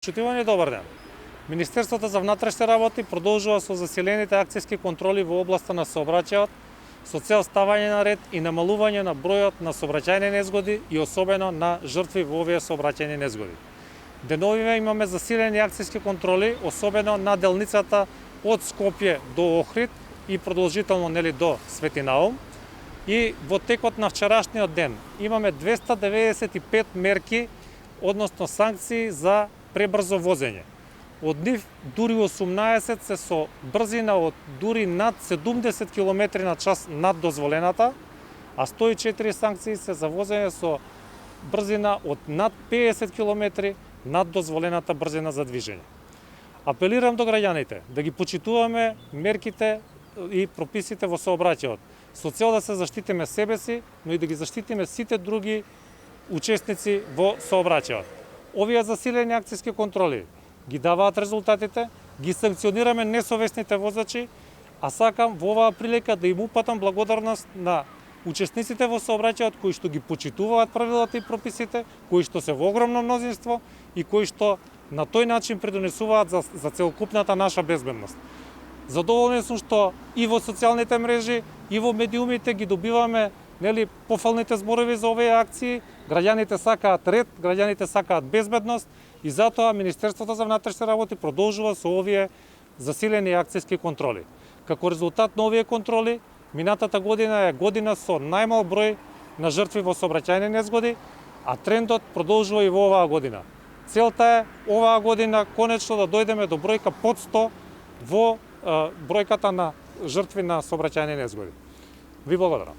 Почитувани, добар ден. Министерството за внатрешни работи продолжува со засилените акцијски контроли во областа на сообраќајот со цел ставање на ред и намалување на бројот на сообраќајни незгоди и особено на жртви во овие сообраќајни незгоди. Деновиве имаме засилени акцијски контроли, особено на делницата од Скопје до Охрид и продолжително до Свети Наум. И во текот на вчерашниот ден имаме 295 мерки, односно санкции за пребрзо возење. Од нив дури 18 се со брзина од дури над 70 км на час над дозволената, а 104 санкции се за возење со брзина од над 50 км над дозволената брзина за движење. Апелирам до граѓаните да ги почитуваме мерките и прописите во сообраќајот, со цел да се заштитиме себе си, но и да ги заштитиме сите други учесници во сообраќајот. Овие засилени акцијски контроли ги даваат резултатите, ги санкционираме несовесните возачи, а сакам во оваа прилика да им упатам благодарност на учесниците во сообраќајот кои што ги почитуваат правилата и прописите, кои што се во огромно мнозинство и кои што на тој начин придонесуваат за целокупната наша безбедност. Задоволен сум што и во социјалните мрежи, и во медиумите ги добиваме пофалните зборови за овие акции. Граѓаните сакаат ред, граѓаните сакаат безбедност и затоа Министерството за внатрешни работи продолжува со овие засилени акцијски контроли. Како резултат на овие контроли, минатата година е година со најмал број на жртви во сообраќајни незгоди, а трендот продолжува и во оваа година. Целта е оваа година конечно да дојдеме до бројка под 100 во бројката на жртви на сообраќајни незгоди. Ви благодарам.